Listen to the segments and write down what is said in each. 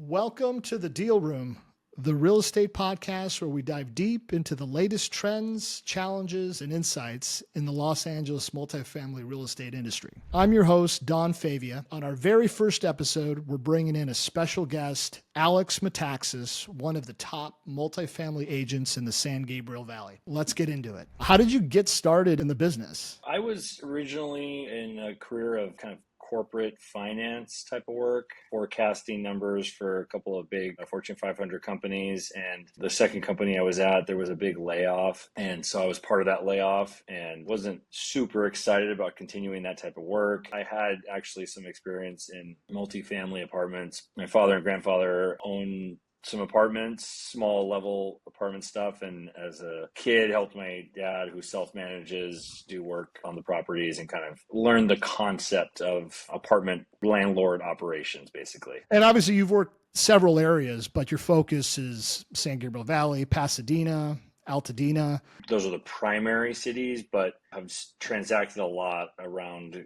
Welcome to the Deal Room, the real estate podcast where we dive deep into the latest trends, challenges, and insights in the Los Angeles multifamily real estate industry. I'm your host, Don Favia. On our very first episode, we're bringing in a special guest, Alex Metaxas, one of the top multifamily agents in the San Gabriel Valley. Let's get into it. How did you get started in the business? I was originally in a career of kind of corporate finance type of work, forecasting numbers for a couple of big Fortune 500 companies. And the second company I was at, there was a big layoff. And so I was part of that layoff and wasn't super excited about continuing that type of work. I had actually some experience in multifamily apartments. My father and grandfather owned some apartments, small level apartment stuff. And as a kid, helped my dad, who self-manages, do work on the properties and kind of learn the concept of apartment landlord operations, basically. And obviously you've worked several areas, but your focus is San Gabriel Valley, Pasadena, Altadena. Those are the primary cities, but I've transacted a lot around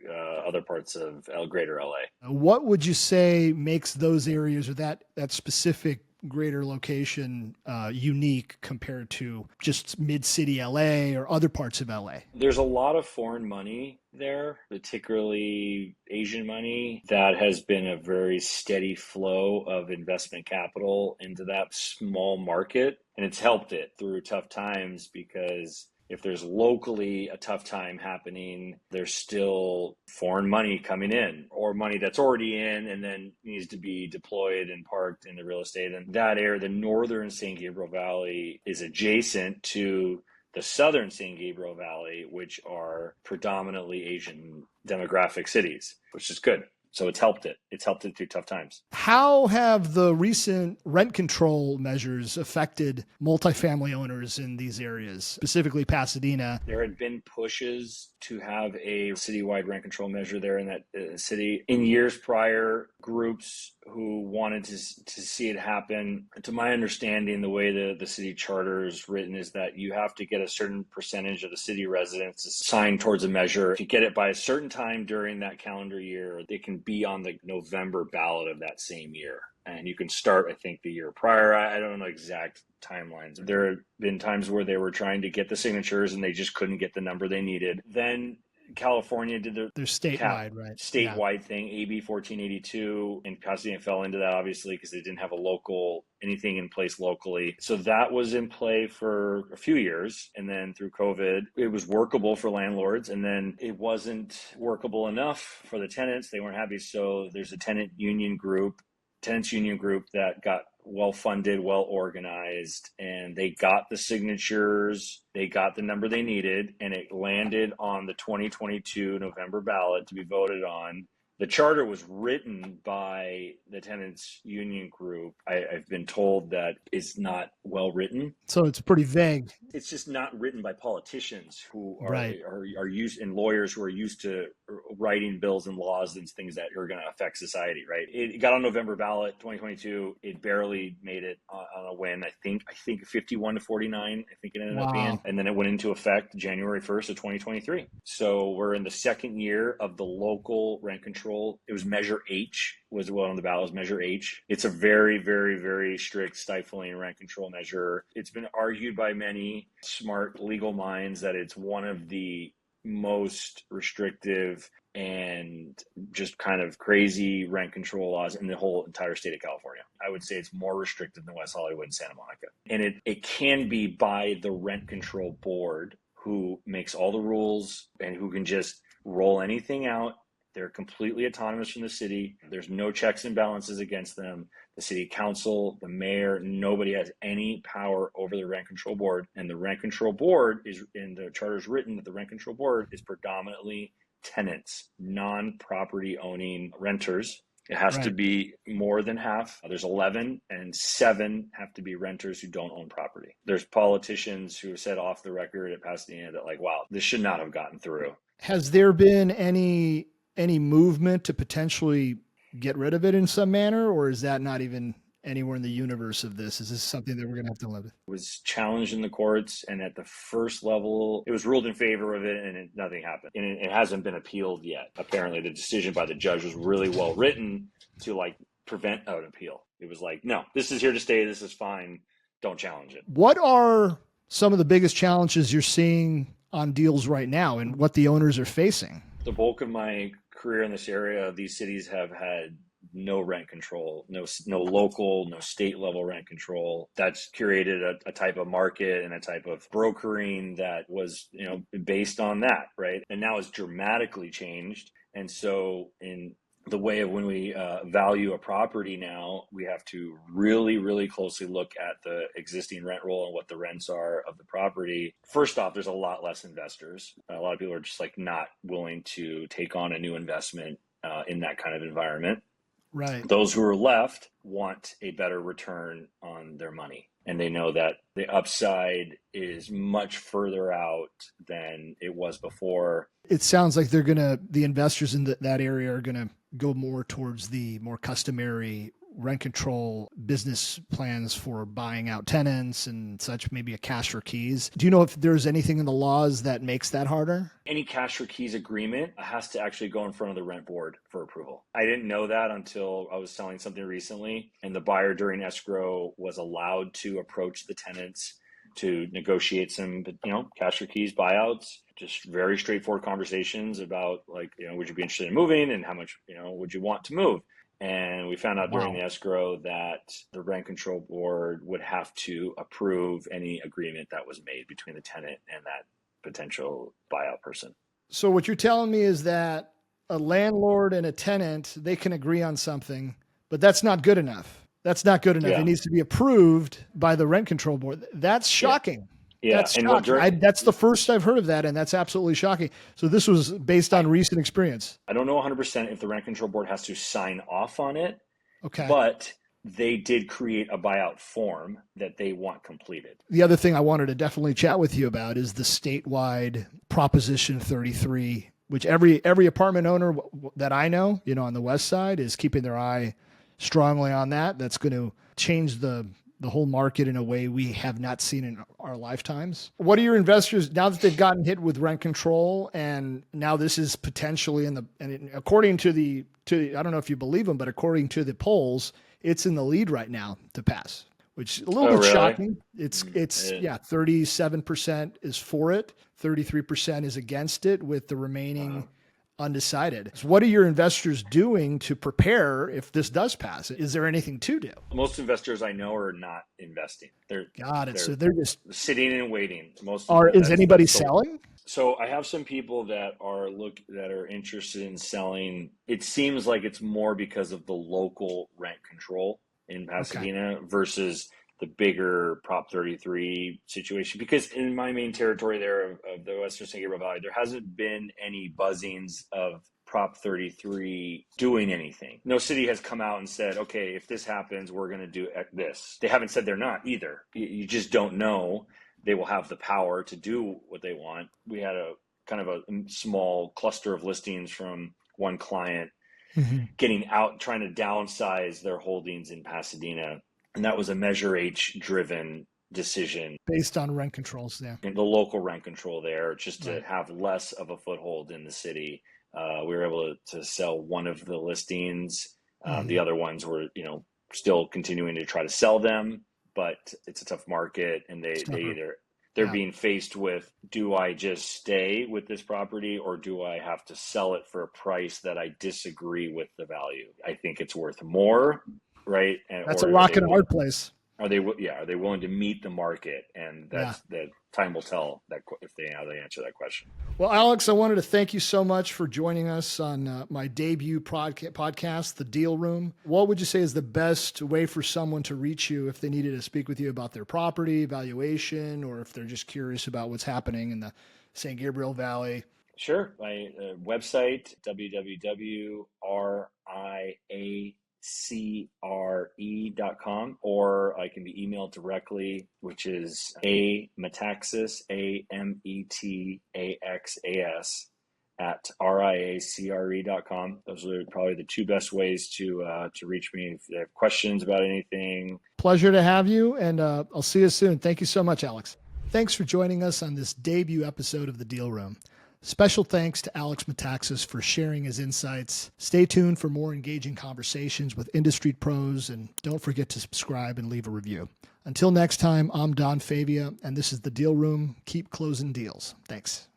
other parts of greater LA. What would you say makes those areas or that specific greater location unique compared to just mid-city LA or other parts of LA? There's a lot of foreign money there, particularly Asian money. That has been a very steady flow of investment capital into that small market. And it's helped it through tough times because if there's locally a tough time happening, there's still foreign money coming in or money that's already in and then needs to be deployed and parked in the real estate. And that area, the northern San Gabriel Valley, is adjacent to the southern San Gabriel Valley, which are predominantly Asian demographic cities, which is good. So it's helped it. It's helped it through tough times. How have the recent rent control measures affected multifamily owners in these areas, specifically Pasadena? There had been pushes to have a citywide rent control measure there in that city. In years prior, groups who wanted to see it happen, to my understanding, the way the city charter is written is that you have to get a certain percentage of the city residents to sign towards a measure. If you get it by a certain time during that calendar year, it can be on the November ballot of that same year. And you can start, I think, the year prior. I don't know exact timelines. There have been times where they were trying to get the signatures and they just couldn't get the number they needed. Then California did their statewide, right? Statewide thing, AB 1482, and Pasadena fell into that, obviously, because they didn't have anything in place locally. So that was in play for a few years. And then through COVID, it was workable for landlords. And then it wasn't workable enough for the tenants. They weren't happy. So there's a tenants union group that got well-funded, well-organized, and they got the signatures, they got the number they needed, and it landed on the 2022 November ballot to be voted on. The charter was written by the tenants union group. I've been told that it's not well written. So it's pretty vague. It's just not written by politicians who Right. are used, and lawyers who are used to writing bills and laws and things that are going to affect society, right? It got on November ballot 2022. It barely made it on a win. I think 51 to 49, I think it ended up being. And then it went into effect January 1st of 2023. So we're in the second year of the local rent control. It was Measure H was what on the ballot was Measure H. It's a very, very, very strict stifling rent control measure. It's been argued by many smart legal minds that it's one of the most restrictive and just kind of crazy rent control laws in the whole entire state of California. I would say it's more restrictive than West Hollywood and Santa Monica. And it can be by the rent control board, who makes all the rules and who can just roll anything out. They're completely autonomous from the city. There's no checks and balances against them. The city council, the mayor, nobody has any power over the rent control board. And the rent control board is, in the charter is written that the rent control board is predominantly tenants, non-property owning renters. It has to be more than half. There's 11, and 7 have to be renters who don't own property. There's politicians who have said off the record at Pasadena that, like, wow, this should not have gotten through. Has there been any movement to potentially get rid of it in some manner, or is that not even anywhere in the universe of this? Is this something that we're going to have to live with? It was challenged in the courts, and at the first level, it was ruled in favor of it, and nothing happened. And it hasn't been appealed yet. Apparently, the decision by the judge was really well written to prevent an appeal. It was like, no, this is here to stay. This is fine. Don't challenge it. What are some of the biggest challenges you're seeing on deals right now and what the owners are facing? The bulk of my career in this area, these cities have had no rent control, no local, no state level rent control. That's curated a type of market and a type of brokering that was, based on that, right? And now it's dramatically changed. And so in the way of when we value a property now, we have to really, really closely look at the existing rent roll and what the rents are of the property. First off, there's a lot less investors. A lot of people are just like not willing to take on a new investment in that kind of environment. Right. Those who are left want a better return on their money. And they know that the upside is much further out than it was before. It sounds like the investors in that area are going to go more towards the more customary rent control business plans for buying out tenants and such, maybe a cash for keys. Do you know if there's anything in the laws that makes that harder? Any cash for keys agreement has to actually go in front of the rent board for approval. I didn't know that until I was selling something recently, and the buyer during escrow was allowed to approach the tenants to negotiate some, cash for keys buyouts. Just very straightforward conversations about would you be interested in moving and how much, would you want to move? And we found out during the escrow that the rent control board would have to approve any agreement that was made between the tenant and that potential buyout person. So what you're telling me is that a landlord and a tenant, they can agree on something, but that's not good enough. That's not good enough. Yeah. It needs to be approved by the rent control board. That's shocking. Yeah. That's shocking. That's the first I've heard of that, and that's absolutely shocking. So this was based on recent experience. I don't know 100% if the rent control board has to sign off on it. Okay. But they did create a buyout form that they want completed. The other thing I wanted to definitely chat with you about is the statewide Proposition 33, which every apartment owner that I know, on the west side is keeping their eye strongly on that. That's going to change the whole market in a way we have not seen in our lifetimes. What are your investors, now that they've gotten hit with rent control, and now this is potentially according to I don't know if you believe them, but according to the polls, it's in the lead right now to pass, which is a little bit really? shocking. It's 37% is for it, 33% is against it, with the remaining undecided. So what are your investors doing to prepare if this does pass? Is there anything to do? Most investors I know are not investing. So they're just sitting and waiting. Is anybody selling? So I have some people that are interested in selling. It seems like it's more because of the local rent control in Pasadena versus the bigger Prop 33 situation. Because in my main territory there of the Western San Gabriel Valley, there hasn't been any buzzings of Prop 33 doing anything. No city has come out and said, okay, if this happens, we're going to do this. They haven't said they're not either. You just don't know. They will have the power to do what they want. We had a kind of a small cluster of listings from one client getting out, trying to downsize their holdings in Pasadena. And that was a Measure H driven decision. Based on rent controls there. And the local rent control there, just to have less of a foothold in the city. We were able to sell one of the listings. The other ones were, still continuing to try to sell them, but it's a tough market, and they're being faced with, do I just stay with this property, or do I have to sell it for a price that I disagree with the value? I think it's worth more, right? That's a rock and a hard place. Are they willing to meet the market? And that's the time will tell that if how they answer that question. Well, Alex, I wanted to thank you so much for joining us on my debut podcast, The Deal Room. What would you say is the best way for someone to reach you if they needed to speak with you about their property valuation, or if they're just curious about what's happening in the San Gabriel Valley? Sure. My website, www.riacre.com, or I can be emailed directly, which is Metaxas, AMETAXAS @riacre.com. Those are probably the two best ways to reach me if they have questions about anything. Pleasure to have you, and I'll see you soon. Thank you so much, Alex. Thanks for joining us on this debut episode of The Deal Room. Special thanks to Alex Metaxas for sharing his insights. Stay tuned for more engaging conversations with industry pros, and don't forget to subscribe and leave a review. Until next time, I'm Don Favia, and this is The Deal Room. Keep closing deals. Thanks.